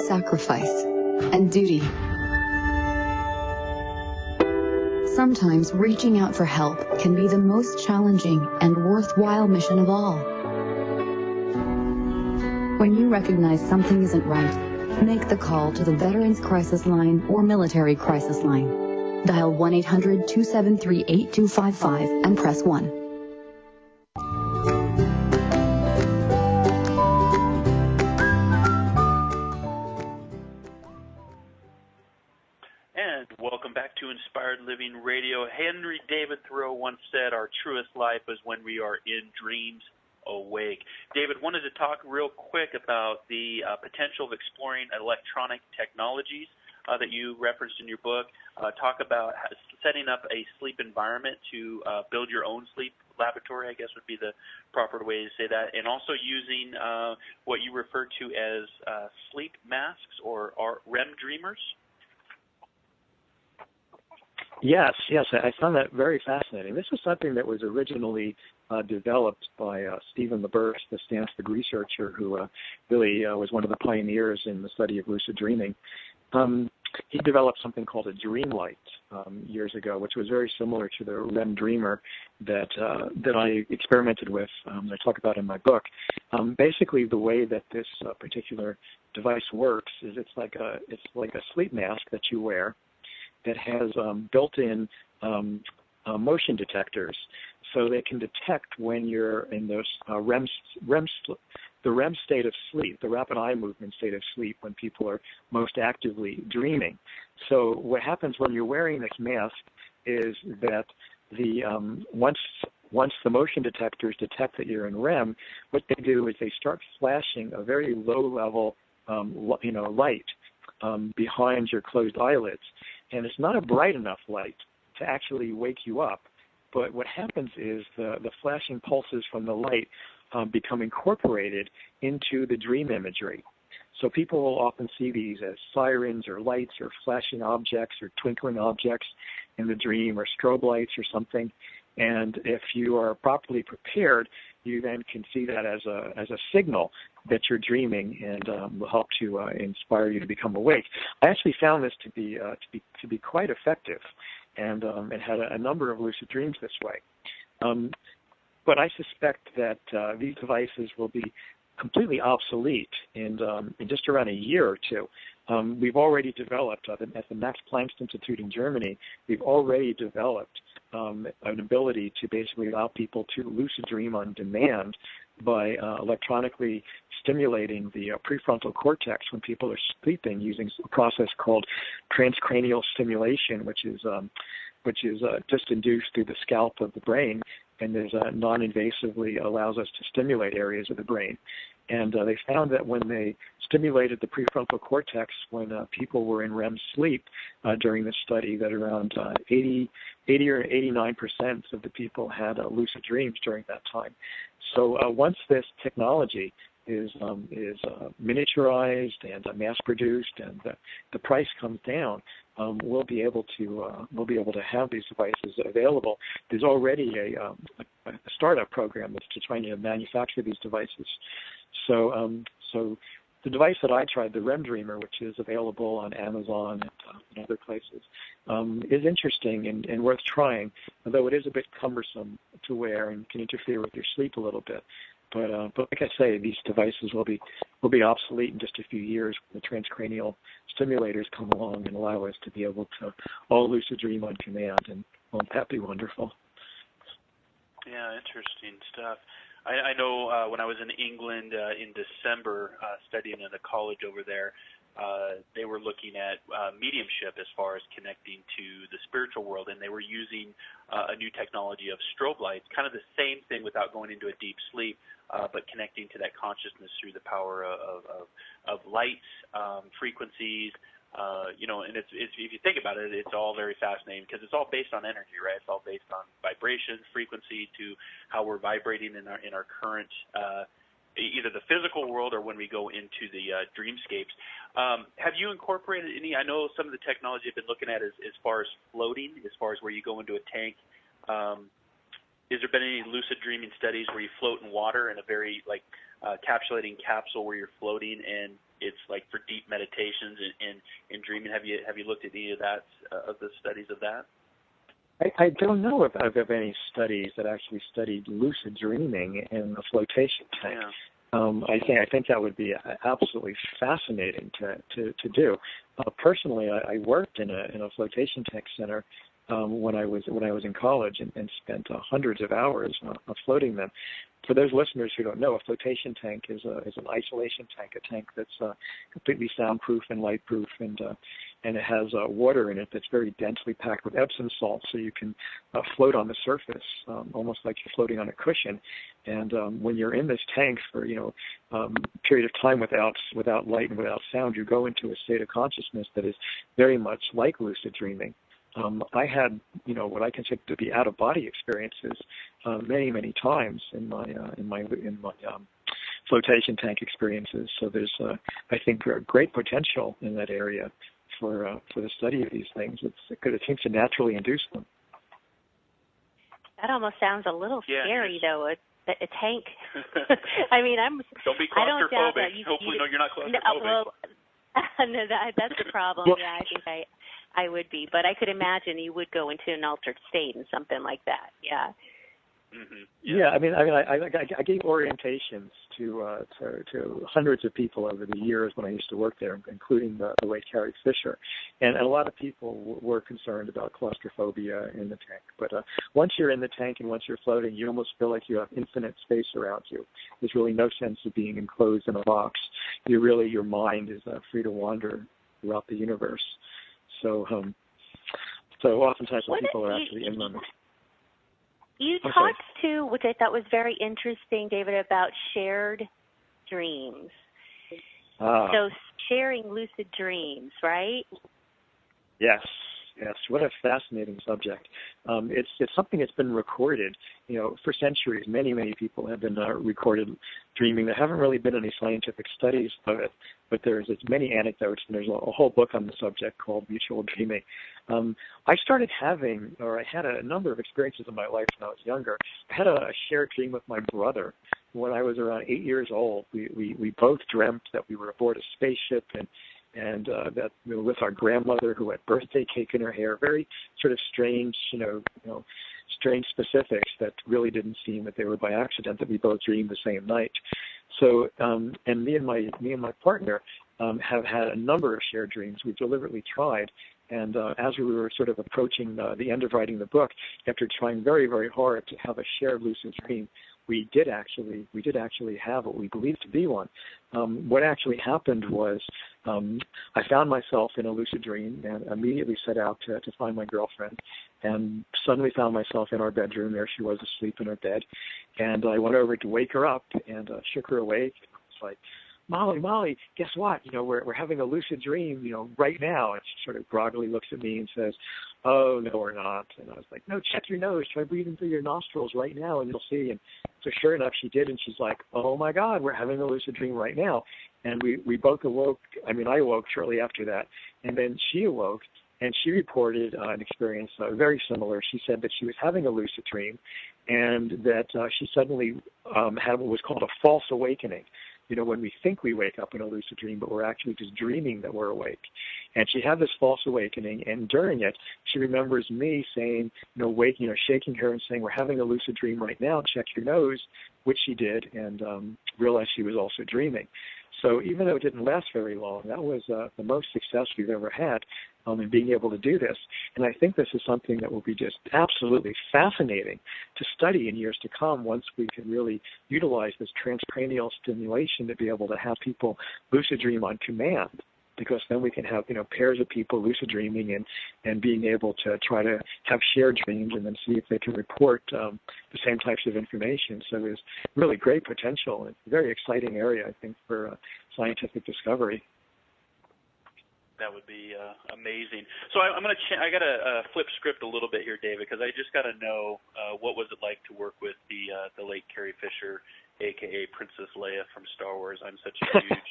sacrifice, and duty. Sometimes reaching out for help can be the most challenging and worthwhile mission of all. When you recognize something isn't right, make the call to the Veterans Crisis Line or Military Crisis Line. Dial 1-800-273-8255 and press 1. And welcome back to Inspired Living Radio. Henry David Thoreau once said, our truest life is when we are in dreams awake. David, wanted to talk real quick about the potential of exploring electronic technologies that you referenced in your book. Talk about setting up a sleep environment to build your own sleep laboratory, I guess would be the proper way to say that, and also using what you refer to as sleep masks or REM dreamers. Yes, I found that very fascinating. This was something that was originally developed by Stephen LaBerge, the Stanford researcher who really was one of the pioneers in the study of lucid dreaming. He developed something called a dream light years ago, which was very similar to the REM dreamer that I experimented with. I talk about in my book. Basically, the way that this particular device works is it's like a sleep mask that you wear that has built-in motion detectors, so they can detect when you're in those the REM state of sleep, the rapid eye movement state of sleep, when people are most actively dreaming. So what happens when you're wearing this mask is that once the motion detectors detect that you're in REM, what they do is they start flashing a very low-level light behind your closed eyelids. And it's not a bright enough light to actually wake you up, but what happens is the flashing pulses from the light become incorporated into the dream imagery. So people will often see these as sirens or lights or flashing objects or twinkling objects in the dream, or strobe lights or something. And if you are properly prepared, you then can see that as a signal that you're dreaming, and will help to inspire you to become awake. I actually found this to be quite effective, and had a number of lucid dreams this way. But I suspect that these devices will be completely obsolete in just around a year or two. We've already developed, at the Max Planck Institute in Germany, we've already developed an ability to basically allow people to lucid dream on demand by electronically stimulating the prefrontal cortex when people are sleeping, using a process called Transcranial Stimulation, which is just induced through the scalp of the brain, and is non-invasively allows us to stimulate areas of the brain. And they found that when they stimulated the prefrontal cortex when people were in REM sleep during this study, that around 80 or 89% of the people had lucid dreams during that time. So once this technology is miniaturized and mass-produced, and the price comes down, we'll be able to have these devices available. There's already a startup program that's trying to manufacture these devices. So the device that I tried, the REM Dreamer, which is available on Amazon and other places, is interesting and worth trying, although it is a bit cumbersome to wear and can interfere with your sleep a little bit. But like I say, these devices will be obsolete in just a few years when the transcranial stimulators come along and allow us to be able to all lucid dream on command, and won't that be wonderful? Yeah, interesting stuff. I know when I was in England in December studying at a college over there, they were looking at mediumship as far as connecting to the spiritual world, and they were using a new technology of strobe lights, kind of the same thing without going into a deep sleep, but connecting to that consciousness through the power of lights, frequencies. And it's if you think about it, it's all very fascinating because it's all based on energy, right? It's all based on vibration, frequency, to how we're vibrating in our current either the physical world or when we go into the dreamscapes. Have you incorporated any? I know some of the technology you've been looking at is as far as floating, as far as where you go into a tank. Has there been any lucid dreaming studies where you float in water in a very capsulating capsule where you're floating, and it's like for deep meditations and dreaming? Have you looked at any of that, of the studies of that? I don't know of any studies that actually studied lucid dreaming in a flotation tank. Yeah. I think that would be absolutely fascinating to do. Personally, I worked in a flotation tank center when I was in college and spent hundreds of hours floating them. For those listeners who don't know, a flotation tank is an isolation tank, a tank that's completely soundproof and lightproof, and and it has water in it that's very densely packed with Epsom salt, so you can float on the surface, almost like you're floating on a cushion. And when you're in this tank for a period of time without light and without sound, you go into a state of consciousness that is very much like lucid dreaming. I had, what I consider to be out-of-body experiences many times in my flotation tank experiences. So there's, I think, great potential in that area for the study of these things. Because it seems to naturally induce them. That almost sounds a little scary, though. A tank. I mean, don't be claustrophobic. Hopefully, you're not claustrophobic. Well, no, that's the problem. Yeah, I think I would be, but I could imagine you would go into an altered state and something like that. Yeah. Mm-hmm. Yeah, I mean, I gave orientations to hundreds of people over the years when I used to work there, including the late Carrie Fisher, and a lot of people were concerned about claustrophobia in the tank. But once you're in the tank and once you're floating, you almost feel like you have infinite space around you. There's really no sense of being enclosed in a box. Your mind is free to wander throughout the universe. So oftentimes when people are actually in them. You talked to, which I thought was very interesting, David, about shared dreams. So sharing lucid dreams, right? Yes. What a fascinating subject. It's something that's been recorded, for centuries. Many people have been recorded dreaming. There haven't really been any scientific studies of it, but there's many anecdotes, and there's a whole book on the subject called Mutual Dreaming. I had a number of experiences in my life when I was younger. I had a shared dream with my brother when I was around 8 years old. We both dreamt that we were aboard a spaceship and that we were with our grandmother who had birthday cake in her hair. Very sort of strange, strange specifics that really didn't seem that they were by accident, that we both dreamed the same night. So, and me and my partner have had a number of shared dreams. We've deliberately tried, and as we were sort of approaching the end of writing the book, after trying very hard to have a shared lucid dream, we did actually have what we believed to be one. What actually happened was I found myself in a lucid dream and immediately set out to find my girlfriend, and suddenly found myself in our bedroom. There she was asleep in her bed, and I went over to wake her up and shook her awake. And I was like, Molly, guess what? We're having a lucid dream, right now. And she sort of groggily looks at me and says, oh, no, we're not. And I was like, no, check your nose. Try breathing through your nostrils right now, and you'll see. And so sure enough, she did, and she's like, oh, my God, we're having a lucid dream right now. And we both awoke. I awoke shortly after that. And then she awoke, and she reported an experience very similar. She said that she was having a lucid dream, and that she suddenly had what was called a false awakening. When we think we wake up in a lucid dream, but we're actually just dreaming that we're awake. And she had this false awakening, and during it, she remembers me saying, shaking her and saying, we're having a lucid dream right now, check your nose, which she did, and realized she was also dreaming. So even though it didn't last very long, that was the most success we've ever had in being able to do this. And I think this is something that will be just absolutely fascinating to study in years to come once we can really utilize this transcranial stimulation to be able to have people lucid dream on command. Because then we can have, pairs of people lucid dreaming and being able to try to have shared dreams and then see if they can report the same types of information. So there's really great potential. It's a very exciting area, I think, for scientific discovery. That would be amazing. So I got to flip script a little bit here, David, because I just got to know what was it like to work with the late Carrie Fisher, a.k.a. Princess Leia from Star Wars. I'm such a huge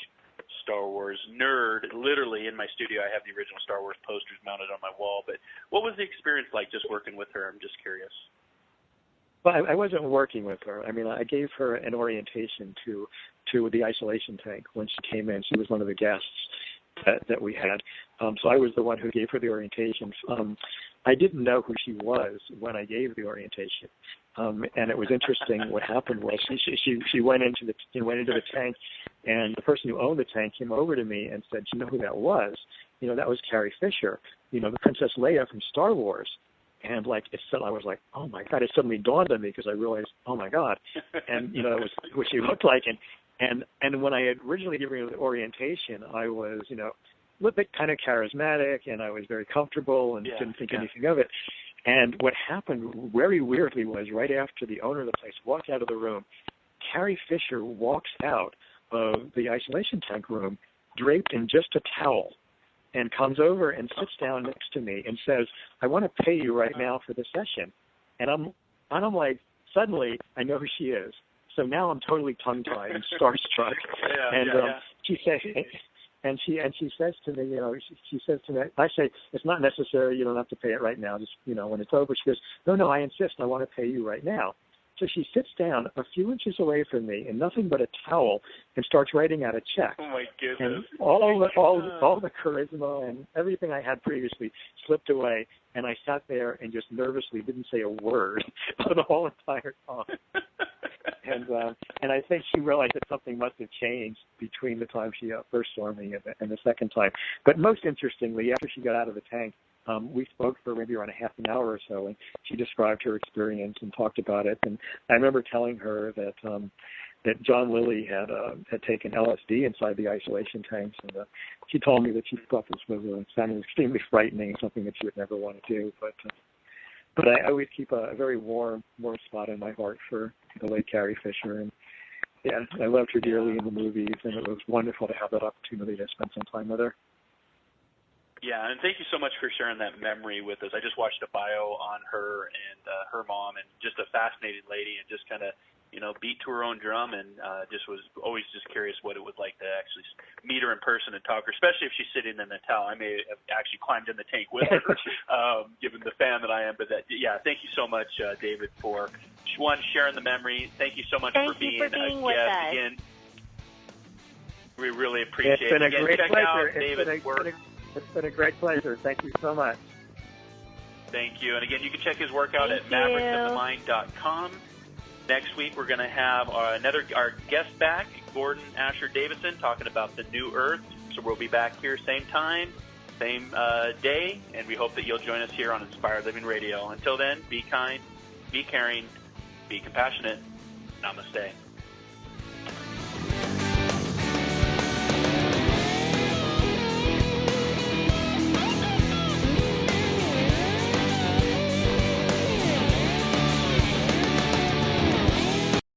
Star Wars nerd. Literally in my studio, I have the original Star Wars posters mounted on my wall. But what was the experience like just working with her? I'm just curious. Well, I wasn't working with her. I gave her an orientation to the isolation tank when she came in. She was one of the guests that we had. So I was the one who gave her the orientation. I didn't know who she was when I gave the orientation. And it was interesting. What happened was she went into the tank, and the person who owned the tank came over to me and said, "You know who that was? That was Carrie Fisher, the Princess Leia from Star Wars." And I was like, "Oh my God!" It suddenly dawned on me because I realized, "Oh my God!" And it was what she looked like. And when I had originally given her the orientation, I was little bit kind of charismatic, and I was very comfortable and didn't think anything of it. And what happened very weirdly was right after the owner of the place walked out of the room, Carrie Fisher walks out of the isolation tank room draped in just a towel and comes over and sits down next to me and says, I want to pay you right now for the session. And I'm like, suddenly I know who she is. So now I'm totally tongue-tied and starstruck. She says, and she says to me, she says to me, I say, it's not necessary. You don't have to pay it right now. Just, when it's over. She goes, no, I insist. I want to pay you right now. So she sits down a few inches away from me in nothing but a towel and starts writing out a check. Oh my goodness! And all the charisma and everything I had previously slipped away, and I sat there and just nervously didn't say a word for the whole entire time. And I think she realized that something must have changed between the time she first saw me and the second time. But most interestingly, after she got out of the tank, we spoke for maybe around a half an hour or so, and she described her experience and talked about it. And I remember telling her that John Lilly had taken LSD inside the isolation tanks, and she told me that she thought this was sounded extremely frightening, something that she would never want to do. But I always keep a very warm spot in my heart for the late Carrie Fisher, and I loved her dearly in the movies, and it was wonderful to have that opportunity to spend some time with her. Yeah, and thank you so much for sharing that memory with us. I just watched a bio on her and her mom, and just a fascinating lady, and just kind of, beat to her own drum, and just was always just curious what it was like to actually meet her in person and talk to her, especially if she's sitting in the towel. I may have actually climbed in the tank with her, given the fan that I am. But thank you so much, David, for sharing the memory. Thank you so much for being with us. Again, we really appreciate it. It's been a great pleasure. It's been a great pleasure. Thank you so much. Thank you. And again, you can check his work out at mavericksofthemind.com. Next week, we're going to have our guest back, Gordon Asher Davidson, talking about the new Earth. So we'll be back here same time, same day, and we hope that you'll join us here on Inspired Living Radio. Until then, be kind, be caring, be compassionate. Namaste.